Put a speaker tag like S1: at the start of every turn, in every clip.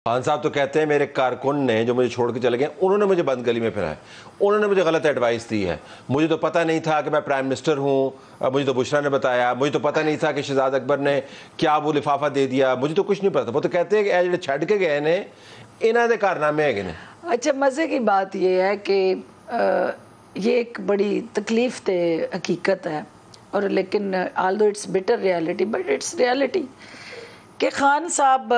S1: خان صاحب تو کہتے ہیں میرے کارکن نے جو مجھے چھوڑ کے چلے گئے انہوں نے مجھے بند گلی میں پھرایا، انہوں نے مجھے غلط ایڈوائس دی ہے، مجھے تو پتہ نہیں تھا کہ میں پرائم منسٹر ہوں، مجھے تو بشرا نے بتایا، مجھے تو پتہ نہیں تھا کہ شہزاد اکبر نے کیا وہ لفافہ دے دیا، مجھے تو کچھ نہیں پتا۔ وہ تو کہتے ہیں کہ اے جڑے چھڈ کے گئے نے انہاں دے کارنامے ہے نے۔
S2: اچھا، مزے کی بات یہ ہے کہ یہ ایک بڑی تکلیف دہ حقیقت ہے، اور لیکن although it's bitter reality but it's reality کہ خان صاحب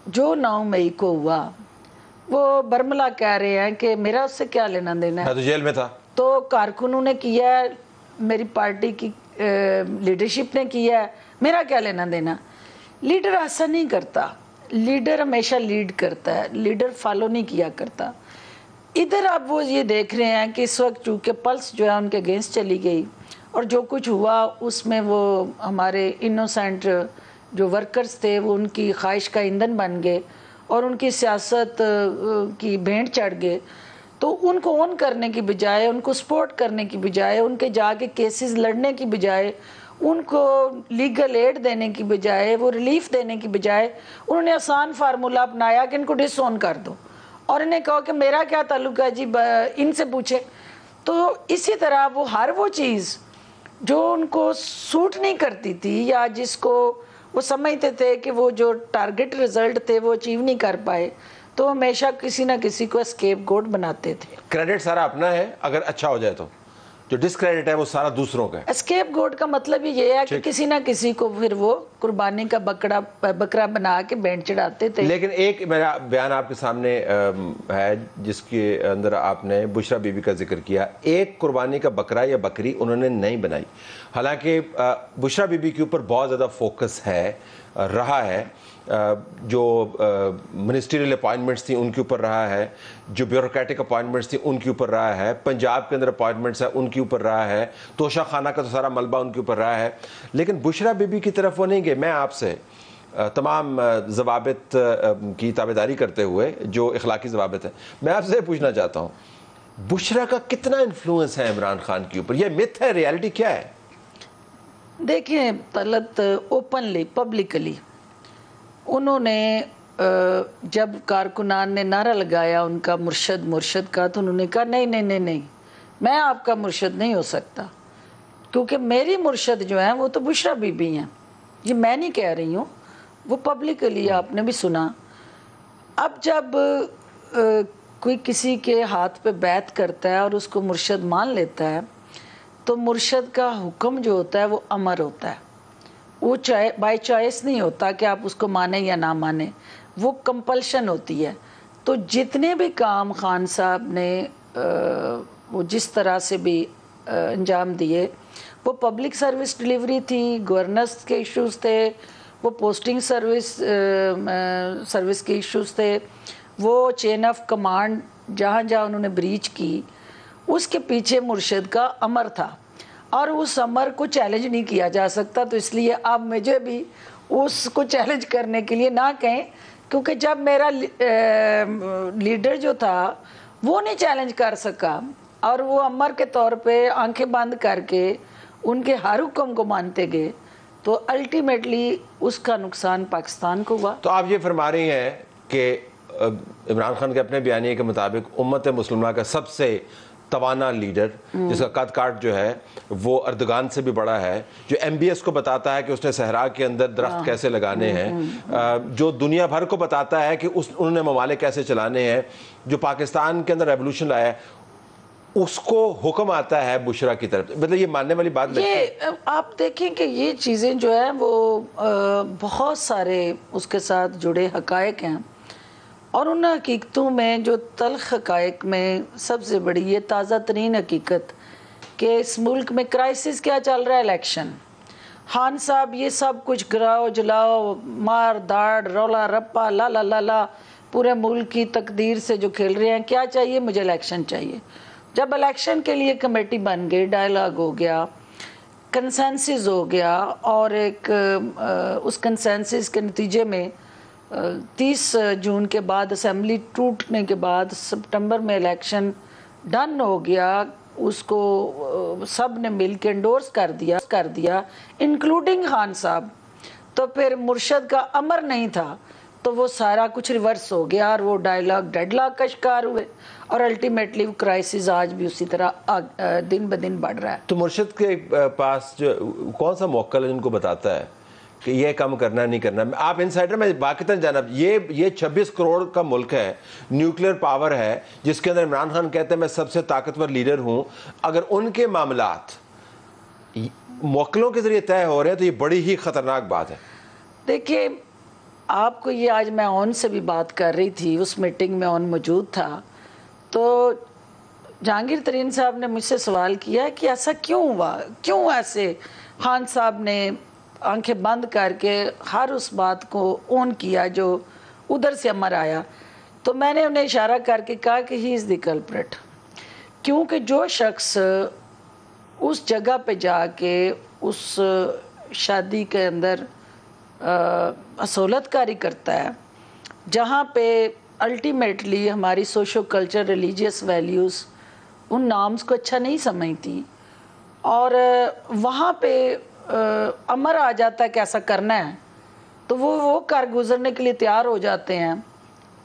S2: جو 9 مئی کو ہوا وہ برملا کہہ رہے ہیں کہ میرا اس سے کیا لینا دینا ہے،
S1: میں تو جیل میں تھا،
S2: تو کارکنوں نے کیا ہے، میری پارٹی کی لیڈرشپ نے کیا ہے، میرا کیا لینا دینا۔ لیڈر ایسا نہیں کرتا، لیڈر ہمیشہ لیڈ کرتا ہے، لیڈر فالو نہیں کیا کرتا۔ ادھر اب وہ یہ دیکھ رہے ہیں کہ اس وقت چونکہ پلس جو ہے ان کے اگینسٹ چلی گئی، اور جو کچھ ہوا اس میں وہ ہمارے انوسینٹ جو ورکرز تھے وہ ان کی خواہش کا ایندھن بن گئے اور ان کی سیاست کی بھینٹ چڑھ گئے، تو ان کو اون کرنے کی بجائے، ان کو سپورٹ کرنے کی بجائے، ان کے جا کے کیسز لڑنے کی بجائے، ان کو لیگل ایڈ دینے کی بجائے، وہ ریلیف دینے کی بجائے، انہوں نے آسان فارمولہ اپنایا کہ ان کو ڈس اون کر دو، اور انہیں کہو کہ میرا کیا تعلق ہے جی، ان سے پوچھے۔ تو اسی طرح وہ ہر وہ چیز جو ان کو سوٹ نہیں کرتی تھی یا جس کو وہ سمجھتے تھے کہ وہ جو ٹارگٹ رزلٹ تھے وہ اچیو نہیں کر پائے، تو ہمیشہ کسی نہ کسی کو اسکیپ گوٹ بناتے تھے۔
S1: کریڈٹ سارا اپنا ہے اگر اچھا ہو جائے تو، جو ڈسکریڈٹ ہے وہ سارا دوسروں کا ہے۔
S2: اسکیپ گوٹ کا مطلب یہ ہے کہ کسی نہ کسی کو پھر وہ قربانی کا بکرا بنا کے بینٹ چڑھاتے تھے۔
S1: لیکن ایک میرا بیان آپ کے سامنے ہے جس کے اندر آپ نے بشرا بی بی کا ذکر کیا، ایک قربانی کا بکرا یا بکری انہوں نے نہیں بنائی، حالانکہ بشرا بی بی کے اوپر بہت زیادہ فوکس ہے رہا ہے، جو منسٹریل اپوائنٹمنٹس تھیں ان کے اوپر رہا ہے، جو بیوروکریٹک اپوائنٹمنٹس تھیں ان کے اوپر رہا ہے، پنجاب کے اندر اپوائنٹمنٹس ہیں ان کے اوپر رہا ہے، توشہ خانہ کا تو سارا ملبہ ان کے اوپر رہا ہے، لیکن بشرا بی بی کی طرف وہ نہیں گئے۔ میں آپ سے تمام ضوابط کی تابعداری کرتے ہوئے جو اخلاقی ضوابط ہیں، میں آپ سے پوچھنا چاہتا ہوں بشرا کا کتنا انفلوئنس ہے عمران خان کے اوپر؟ یہ متھ ہے، ریالٹی کیا ہے؟
S2: دیکھیں طلعت، اوپنلی پبلکلی انہوں نے جب کارکنان نے نعرہ لگایا ان کا مرشد کا، تو انہوں نے کہا نہیں نہیں نہیں نہیں، میں آپ کا مرشد نہیں ہو سکتا، کیونکہ میری مرشد جو ہیں وہ تو بشرا بی بی ہیں، یہ میں نہیں کہہ رہی ہوں، وہ پبلکلی آپ نے بھی سنا۔ اب جب کوئی کسی کے ہاتھ پہ بیعت کرتا ہے اور اس کو مرشد مان لیتا ہے، تو مرشد کا حکم جو ہوتا ہے وہ امر ہوتا ہے، وہ بائی چوائس نہیں ہوتا کہ آپ اس کو مانیں یا نہ مانیں، وہ کمپلشن ہوتی ہے۔ تو جتنے بھی کام خان صاحب نے وہ جس طرح سے بھی انجام دیے، وہ پبلک سروس ڈیلیوری تھی، گورننس کے ایشوز تھے، وہ پوسٹنگ سروس کے ایشوز تھے، وہ چین آف کمانڈ جہاں جہاں انہوں نے بریچ کی، اس کے پیچھے مرشد کا امر تھا، اور اس امر کو چیلنج نہیں کیا جا سکتا۔ تو اس لیے آپ مجھے بھی اس کو چیلنج کرنے کے لیے نہ کہیں، کیونکہ جب میرا لیڈر جو تھا وہ نہیں چیلنج کر سکا اور وہ امر کے طور پہ آنکھیں بند کر کے ان کے ہر حکم کو مانتے گئے، تو الٹیمیٹلی اس کا نقصان پاکستان کو ہوا۔
S1: تو آپ یہ فرما رہی ہیں کہ عمران خان کے اپنے بیانیے کے مطابق امت مسلمہ کا سب سے توانا لیڈر، جس کا قد کاٹ جو ہے وہ اردگان سے بھی بڑا ہے، جو ایم بی ایس کو بتاتا ہے کہ اس نے صحرا کے اندر درخت کیسے لگانے ہیں، جو دنیا بھر کو بتاتا ہے کہ انہوں نے ممالک کیسے چلانے ہیں، جو پاکستان کے اندر ریولوشن لایا ہے، اس کو حکم آتا ہے بشرا کی طرف۔ مطلب یہ ماننے والی بات نہیں ہے۔
S2: آپ دیکھیں کہ یہ چیزیں جو ہیں وہ بہت سارے اس کے ساتھ جڑے حقائق ہیں، اور ان حقیقتوں میں جو تلخ حقائق میں سب سے بڑی یہ تازہ ترین حقیقت کہ اس ملک میں کرائسس کیا چل رہا ہے، الیکشن۔ خان صاحب یہ سب کچھ گراؤ جلاؤ، مار داڑ، رولا رپا، لا لا لا لا، پورے ملک کی تقدیر سے جو کھیل رہے ہیں، کیا چاہیے؟ مجھے الیکشن چاہیے۔ جب الیکشن کے لیے کمیٹی بن گئی، ڈائلاگ ہو گیا، کنسنسس ہو گیا، اور ایک اس کنسنسس کے نتیجے میں 30 جون کے بعد اسمبلی ٹوٹنے کے بعد سپٹمبر میں الیکشن ڈن ہو گیا، اس کو سب نے مل کے انڈورس کر دیا انکلوڈنگ خان صاحب۔ تو پھر مرشد کا امر نہیں تھا تو وہ سارا کچھ ریورس ہو گیا اور وہ ڈائلاگ ڈیڈ لاک کا شکار ہوئے اور الٹیمیٹلی وہ کرائسس آج بھی اسی طرح دن بدن بڑھ رہا ہے.
S1: تو مرشد کے پاس جو کون سا موکل ہے جن کو بتاتا ہے کہ یہ کام کرنا نہیں کرنا؟ آپ انسائڈر میں باقی جانا، یہ 26 کروڑ کا ملک ہے، نیوکلیر پاور ہے، جس کے اندر عمران خان کہتے ہیں میں سب سے طاقتور لیڈر ہوں. اگر ان کے معاملات موکلوں کے ذریعے طے ہو رہے ہیں تو یہ بڑی ہی خطرناک بات ہے.
S2: دیکھیے آپ کو یہ آج میں اون سے بھی بات کر رہی تھی، اس میٹنگ میں اون موجود تھا، تو جہانگیر ترین صاحب نے مجھ سے سوال کیا کہ ایسا کیوں ہوا، کیوں ایسے خان صاحب نے آنکھیں بند کر کے ہر اس بات کو اون کیا جو ادھر سے امر آیا. تو میں نے انہیں اشارہ کر کے کہا کہ ہی از دی کلپریٹ، کیونکہ جو شخص اس جگہ پہ جا کے اس شادی کے اندر اصولت کاری کرتا ہے جہاں پہ الٹیمیٹلی ہماری سوشو کلچر ریلیجیس ویلیوز ان نامز کو اچھا نہیں سمجھتی، اور وہاں پہ امر آ جاتا ہے کہ ایسا کرنا ہے، تو وہ کر گزرنے کے لیے تیار ہو جاتے ہیں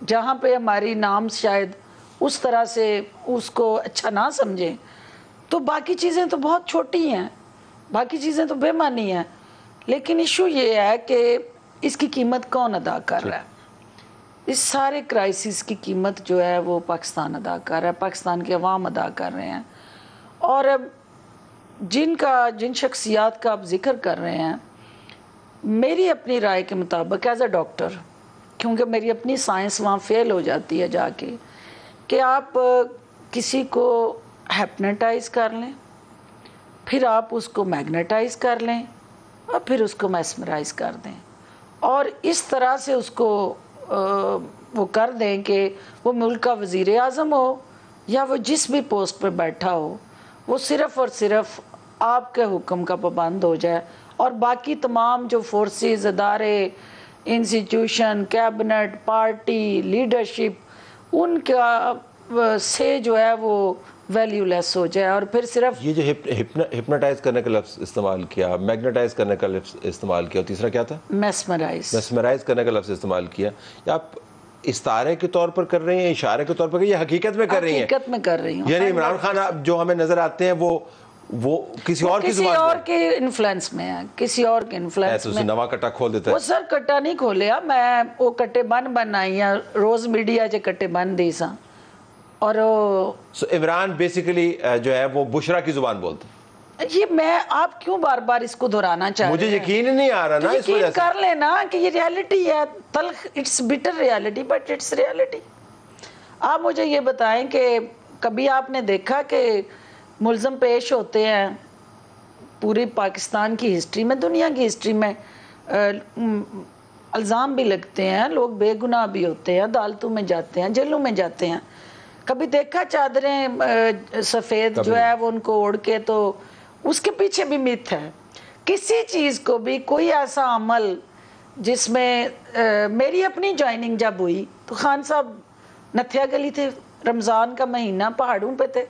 S2: جہاں پہ ہماری نامز شاید اس طرح سے اس کو اچھا نہ سمجھیں. تو باقی چیزیں تو بہت چھوٹی ہیں، باقی چیزیں تو بے معنی ہیں، لیکن ایشو یہ ہے کہ اس کی قیمت کون ادا کر رہا ہے. اس سارے کرائسس کی قیمت جو ہے وہ پاکستان ادا کر رہا ہے، پاکستان کے عوام ادا کر رہے ہیں. اور جن شخصیات کا آپ ذکر کر رہے ہیں، میری اپنی رائے کے مطابق ایز اے ڈاکٹر، کیونکہ میری اپنی سائنس وہاں فیل ہو جاتی ہے جا کے، کہ آپ کسی کو ہیپنیٹائز کر لیں، پھر آپ اس کو میگنیٹائز کر لیں، اور پھر اس کو میسمرائز کر دیں، اور اس طرح سے اس کو وہ کر دیں کہ وہ ملک کا وزیر اعظم ہو یا وہ جس بھی پوسٹ پہ بیٹھا ہو، وہ صرف اور صرف آپ کے حکم کا پابند ہو جائے، اور باقی تمام جو فورسز، ادارے، انسٹیٹیوشن، کیبنٹ، پارٹی، لیڈرشپ، ان کا سے جو ہے وہ ویلیو لیس ہو جائے. اور پھر صرف
S1: یہ جو ہپنوٹائز کرنے کا لفظ استعمال کیا، میگنیٹائز کرنے کا لفظ استعمال کیا، اور تیسرا کیا تھا؟ میسمرائز کرنے کا لفظ استعمال کیا. یا آپ استعارے کے طور پر کر رہی ہیں، اشارے کے طور پر، یہ حقیقت میں کر رہی ہیں؟
S2: حقیقت میں کر رہی ہوں.
S1: یعنی عمران خان جو ہمیں نظر آتے ہیں وہ کسی اور کی زبان،
S2: کسی اور کے انفلوئنس میں ہے، کسی اور کے انفلوئنس میں.
S1: نواں کٹا کھول دیتا ہے.
S2: وہ سر کٹا نہیں کھولیا، میں وہ کٹے بن آئی ہیں، روز میڈیا چ کٹے بن دی سا. اور
S1: عمران بیسیکلی جو ہے وہ بشرا کی زبان بولتے ہیں.
S2: یہ میں آپ کیوں بار بار اس کو دہرانا چاہ رہے ہیں؟
S1: مجھے یقین نہیں آ رہا نا اس وجہ سے.
S2: کر لینا کہ یہ ریالٹی ہے، تلخ، it's bitter reality, but it's reality. آپ مجھے یہ بتائیں کہ کبھی آپ نے دیکھا کہ ملزم پیش ہوتے ہیں پوری پاکستان کی ہسٹری میں، دنیا کی ہسٹری میں الزام بھی لگتے ہیں، لوگ بے گناہ بھی ہوتے ہیں، عدالتوں میں جاتے ہیں، جیلوں میں جاتے ہیں. کبھی دیکھا چادریں سفید جو ہے وہ ان کو اوڑھ کے، تو اس کے پیچھے بھی میتھ ہے. کسی چیز کو بھی کوئی ایسا عمل جس میں میری اپنی جوائننگ جب ہوئی تو خان صاحب نتھیا گلی تھے، رمضان کا مہینہ، پہاڑوں پہ تھے.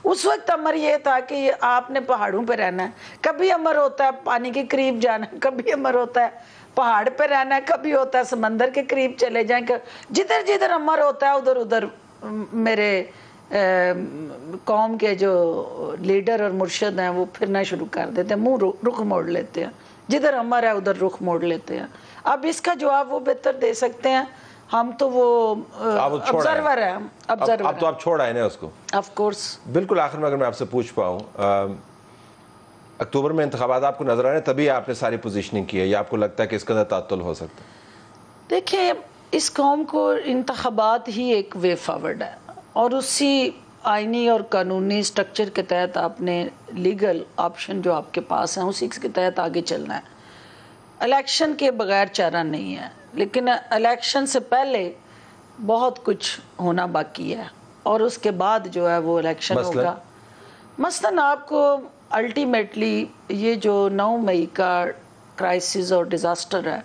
S2: اس وقت امر یہ تھا کہ آپ نے پہاڑوں پہ رہنا ہے. کبھی امر ہوتا ہے پانی کے قریب جانا، کبھی امر ہوتا ہے پہاڑ پہ رہنا ہے، کبھی ہوتا ہے سمندر کے قریب چلے جائیں. جدھر جدھر امر ہوتا ہے ادھر ادھر میرے قوم کے جو لیڈر اور مرشد ہیں وہ پھرنا شروع کر دیتے ہیں، منہ رخ موڑ لیتے ہیں، جدھر امر ہے ادھر رخ موڑ لیتے ہیں. اب اس کا جواب وہ بہتر دے سکتے ہیں، ہم تو وہ ابزرور ہیں.
S1: اب تو آپ چھوڑ آئے نا اس کو.
S2: Of course.
S1: بالکل آخر میں اگر میں آپ سے پوچھ پاؤں، اکتوبر میں انتخابات آپ کو نظر آ رہے ہیں، تبھی آپ نے ساری پوزیشننگ کی ہے، یا آپ کو لگتا ہے کہ اس کے اندر تعطل ہو سکتا ہے؟
S2: دیکھیں، اس قوم کو انتخابات ہی ایک وے فارورڈ ہے، اور اسی آئینی اور قانونی سٹرکچر کے تحت آپ نے لیگل آپشن جو آپ کے پاس ہیں اسی کے تحت آگے چلنا ہے. الیکشن کے بغیر چارہ نہیں ہے، لیکن الیکشن سے پہلے بہت کچھ ہونا باقی ہے، اور اس کے بعد جو ہے وہ الیکشن ہوگا. مثلاً آپ کو الٹیمیٹلی یہ جو 9 مئی کا کرائسس اور ڈیزاسٹر ہے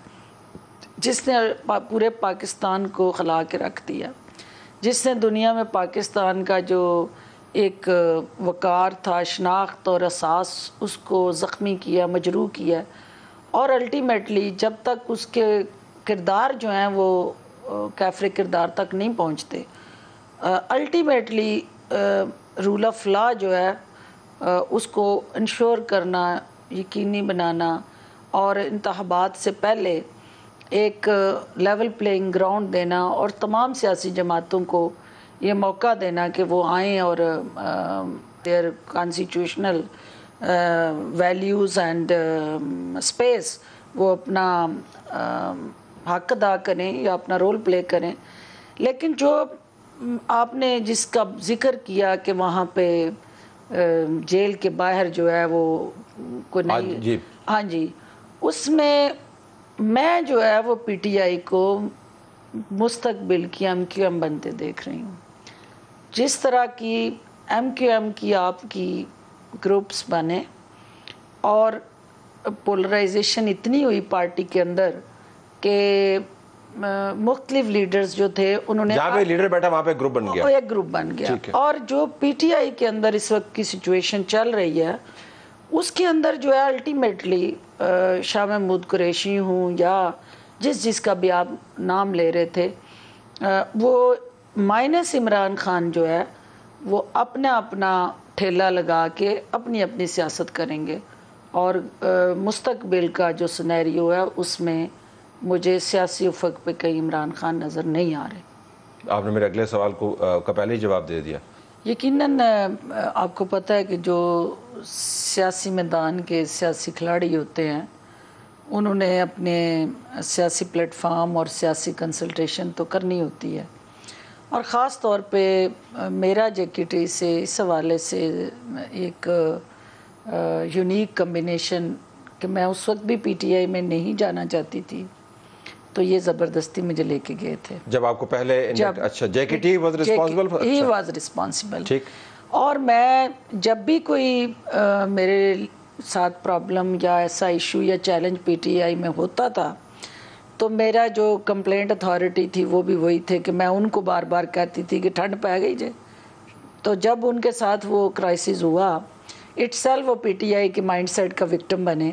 S2: جس نے پورے پاکستان کو خلا کے رکھ دیا، جس نے دنیا میں پاکستان کا جو ایک وقار تھا، شناخت اور اساس، اس کو زخمی کیا، مجروح کیا. اور الٹیمیٹلی جب تک اس کے کردار جو ہیں وہ کافر کردار تک نہیں پہنچتے. الٹیمیٹلی رول آف لا جو ہے اس کو انشور کرنا، یقینی بنانا اور انتخابات سے پہلے ایک لیول پلینگ گراؤنڈ دینا اور تمام سیاسی جماعتوں کو یہ موقع دینا کہ وہ آئیں اور their constitutional values and space وہ اپنا حق ادا کریں یا اپنا رول پلے کریں. لیکن جو آپ نے جس کا ذکر کیا کہ وہاں پہ جیل کے باہر جو ہے وہ کوئی نہیں، ہاں جی، اس میں جو ہے وہ پی ٹی آئی کو مستقبل کی ایم کیو ایم بنتے دیکھ رہی ہوں. جس طرح کی ایم کیو ایم کی آپ کی گروپس بنے اور پولرائزیشن اتنی ہوئی پارٹی کے اندر کہ مختلف لیڈرز جو تھے انہوں نے،
S1: جہاں پہ لیڈر بیٹھا وہاں پہ گروپ بن گیا،
S2: ایک گروپ بن گیا. اور جو پی ٹی آئی کے اندر اس وقت کی سچویشن چل رہی ہے اس کے اندر جو ہے الٹیمیٹلی شاہ محمود قریشی ہوں یا جس کا بھی آپ نام لے رہے تھے، وہ مائنس عمران خان جو ہے وہ اپنا ٹھیلا لگا کے اپنی اپنی سیاست کریں گے. اور مستقبل کا جو سینیریو ہے اس میں مجھے سیاسی افق پہ کہیں عمران خان نظر نہیں آ رہے.
S1: آپ نے میرے اگلے سوال کا پہلے ہی جواب دے دیا.
S2: یقیناً آپ کو پتہ ہے کہ جو سیاسی میدان کے سیاسی کھلاڑی ہوتے ہیں انہوں نے اپنے سیاسی پلیٹ فارم اور سیاسی کنسلٹیشن تو کرنی ہوتی ہے. اور خاص طور پہ میرا جے کے ٹی سے اس حوالے سے ایک یونیک کمبینیشن کہ میں اس وقت بھی پی ٹی آئی میں نہیں جانا چاہتی تھی تو یہ زبردستی مجھے لے کے گئے تھے.
S1: جب آپ کو پہلے اچھا جے کے T was responsible,
S2: he was responsible.
S1: ٹھیک.
S2: اور میں جب بھی کوئی میرے ساتھ پرابلم یا ایسا ایشو یا چیلنج پی ٹی آئی میں ہوتا تھا تو میرا جو کمپلینٹ اتھارٹی تھی وہ بھی وہی تھے کہ میں ان کو بار بار کہتی تھی کہ ٹھنڈ پہ گئی جائے. تو جب ان کے ساتھ وہ کرائسس ہوا اٹ سیلف وہ پی ٹی آئی کے مائنڈ سیٹ کا وکٹم بنے.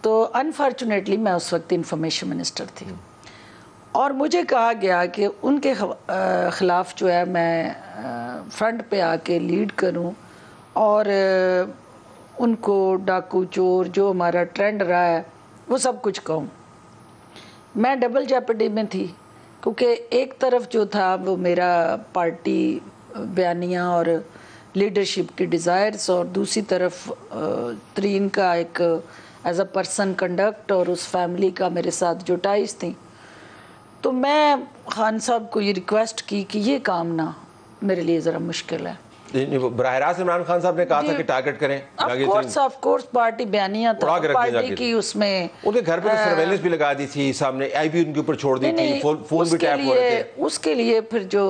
S2: تو انفارچونیٹلی میں اس وقت انفارمیشن منسٹر تھی اور مجھے کہا گیا کہ ان کے خلاف جو ہے میں فرنٹ پہ آ کے لیڈ کروں اور ان کو ڈاکو چور جو ہمارا ٹرینڈ رہا ہے وہ سب کچھ کہوں. میں ڈبل جیپڈی میں تھی کیونکہ ایک طرف جو تھا وہ میرا پارٹی بیانیہ اور لیڈرشپ کی ڈیزائرز اور دوسری طرف ترین کا ایک ایز اے پرسن کنڈکٹ اور اس فیملی کا میرے ساتھ جو ٹائز تھیں. تو میں خان صاحب کو یہ ریکویسٹ کی کہ یہ کام نہ میرے لیے ذرا مشکل ہے.
S1: براہ راست عمران خان صاحب نے کہا تھا کہ ٹارگٹ کریں.
S2: آف کورس پارٹی بیانیہ تھا پارٹی کی، اس میں ان
S1: کے گھر پہ سرویلنس بھی لگا دی تھی، سامنے آئی بھی ان کے اوپر چھوڑ دی تھی، فون بھی ٹیپ ہو رہے تھے.
S2: اس کے لیے پھر جو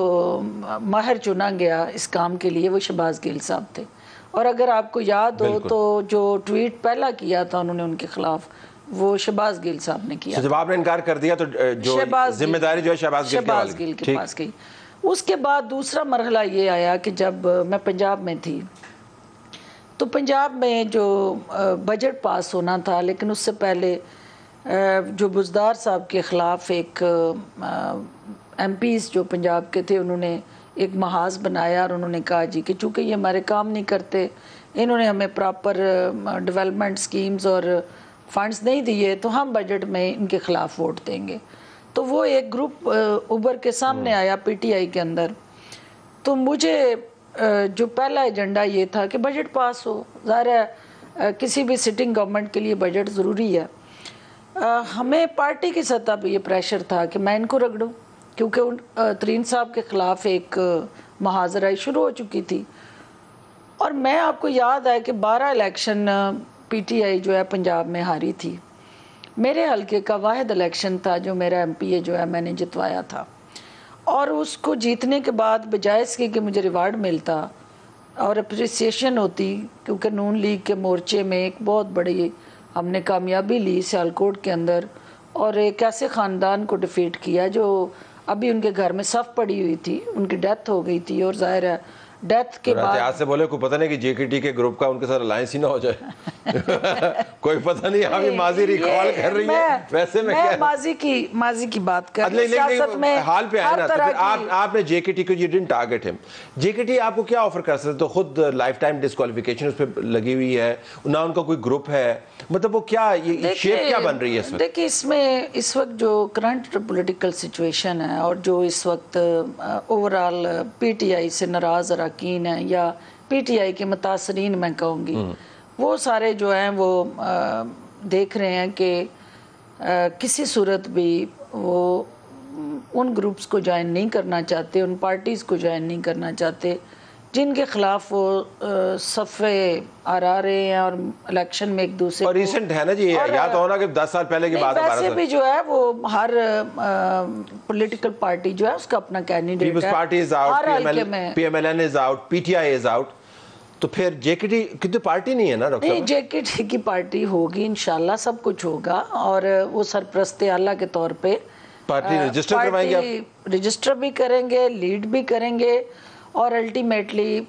S2: ماہر چنا گیا اس کام کے لیے وہ شہباز گیل صاحب تھے. اور اگر آپ کو یاد ہو تو جو ٹویٹ پہلا کیا تھا انہوں نے ان کے خلاف وہ شہباز گیل صاحب نے کیا.
S1: جب آپ نے انکار کر دیا تو جو ذمہ داری جو ہے شہباز
S2: گیل کے پاس گئی. اس کے بعد دوسرا مرحلہ یہ آیا کہ جب میں پنجاب میں تھی تو پنجاب میں جو بجٹ پاس ہونا تھا لیکن اس سے پہلے جو بزدار صاحب کے خلاف ایک ایم پیز جو پنجاب کے تھے انہوں نے ایک محاذ بنایا اور انہوں نے کہا جی کہ چونکہ یہ ہمارے کام نہیں کرتے، انہوں نے ہمیں پراپر ڈیولپمنٹ سکیمز اور فنڈز نہیں دیے تو ہم بجٹ میں ان کے خلاف ووٹ دیں گے. تو وہ ایک گروپ ابھر کے سامنے آیا پی ٹی آئی کے اندر. تو مجھے جو پہلا ایجنڈا یہ تھا کہ بجٹ پاس ہو. ظاہر ہے کسی بھی سٹنگ گورنمنٹ کے لیے بجٹ ضروری ہے. ہمیں پارٹی کی سطح پہ یہ پریشر تھا کہ میں ان کو رگڑوں کیونکہ ترین صاحب کے خلاف ایک محاذرائی شروع ہو چکی تھی. اور میں آپ کو یاد ہے کہ 12 الیکشن پی ٹی آئی جو ہے پنجاب میں ہاری تھی. میرے حلقے کا واحد الیکشن تھا جو میرا ایم پی اے جو ہے میں نے جتوایا تھا. اور اس کو جیتنے کے بعد بجائے اس کے کہ مجھے ریوارڈ ملتا اور اپریسیشن ہوتی کیونکہ نون لیگ کے مورچے میں ایک بہت بڑی ہم نے کامیابی لی سیالکوٹ کے اندر اور ایک ایسے خاندان کو ڈیفیٹ کیا جو ابھی ان کے گھر میں صف پڑی ہوئی تھی، ان کی ڈیتھ ہو گئی تھی. اور ظاہر ہے ڈیتھ کے بعد
S1: سے بولے کوئی پتہ نہیں کہ جے کے ٹی کے گروپ کا ان کے ساتھ الائنس ہی نہ ہو جائے. کوئی پتہ نہیں ابھی ماضی ریکال کر رہی ہے. ویسے میں
S2: ماضی کی بات کر رہی ہوں. سیاست میں
S1: حال پہ آئے نا, تو پھر آپ نے جے کے ٹی کو you didn't target him. جے کے ٹی آپ کو کیا آفر کر سکتے؟ تو خود لائف ٹائم ڈسکوالیفیکیشن اس پہ لگی ہوئی ہے, نہ ان کا کوئی گروپ ہے, مطلب وہ کیا شیپ کیا بن رہی ہے اس وقت؟
S2: دیکھیں اس میں اس وقت جو کرنٹ پولیٹیکل سچویشن ہے اور جو اس وقت اوورال پی ٹی آئی سے ناراض اراکین ہیں یا پی ٹی آئی کے متاثرین میں کہوں گی, وہ سارے جو ہیں وہ دیکھ رہے ہیں کہ کسی صورت بھی وہ ان گروپس کو جوائن نہیں کرنا چاہتے, ان پارٹیز کو جوائن نہیں کرنا چاہتے جن کے خلاف وہ صفے آرا رہے ہیں اور الیکشن میں ایک دوسرے
S1: اور ریسنٹ ہے نا جی, یاد ہونا کہ 10 سال پہلے کی بات ہے.
S2: ویسے بھی جو ہے وہ ہر پولیٹیکل پارٹی جو ہے اس کا اپنا کینڈیڈیٹ ہے.
S1: Peoples Party is out, P M L N is out, P T I is out. تو پھر جے کے ٹی کی تو پارٹی نہیں ہے نا ڈاکٹر صاحب؟
S2: نہیں, جے کے ٹی کی پارٹی ہوگی انشاءاللہ, سب کچھ ہوگا, اور وہ سرپرست اعلیٰ کے طور پہ
S1: پارٹی رجسٹر کروائیں گے,
S2: آپ رجسٹر بھی کریں گے, لیڈ بھی کریں گے, اور الٹیمیٹلی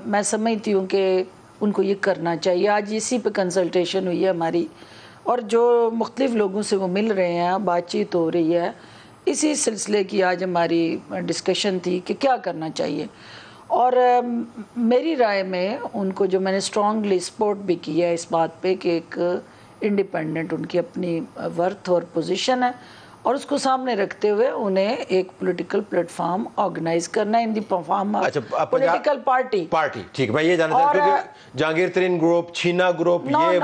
S2: میں سمجھتی ہوں کہ ان کو یہ کرنا چاہیے. آج اسی پہ کنسلٹیشن ہوئی ہے ہماری, اور جو مختلف لوگوں سے وہ مل رہے ہیں, بات چیت ہو رہی ہے, اسی سلسلے کی آج ہماری ڈسکشن تھی کہ کیا کرنا چاہیے. اور میری رائے میں ان کو جو میں نے اسٹرانگلی سپورٹ بھی کیا ہے اس بات پہ کہ ایک انڈیپینڈنٹ ان کی اپنی ورتھ اور پوزیشن ہے, اور اس کو سامنے رکھتے ہوئے انہیں ایک پولیٹیکل پلیٹ فارم آرگنائز کرنا ہے in the form political party.
S1: ٹھیک, میں یہ جانتا ہوں کہ جہانگیر ترین گروپ, چھینا گروپ, یہ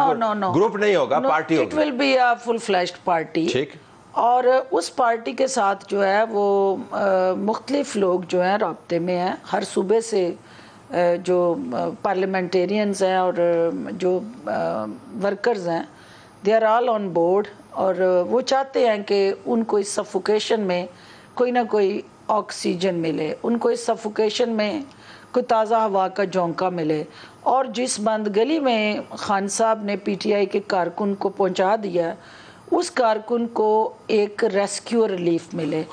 S1: گروپ نہیں ہوگا, پارٹی ہوگی.
S2: It will be a full fledged party.
S1: ٹھیک,
S2: اور اس پارٹی کے ساتھ جو ہے وہ مختلف لوگ جو ہیں رابطے میں ہیں, ہر صوبے سے جو پارلیمنٹیرینز ہیں اور جو ورکرز ہیں, they are all on board, اور وہ چاہتے ہیں کہ ان کو اس سفوکیشن میں کوئی نہ کوئی آکسیجن ملے, ان کو اس سفوکیشن میں کوئی تازہ ہوا کا جھونکا ملے. اور جس بند گلی میں خان صاحب نے پی ٹی آئی کے کارکن کو پہنچا دیا, اس کارکن کو ایک ریسکیو ریلیف ملے.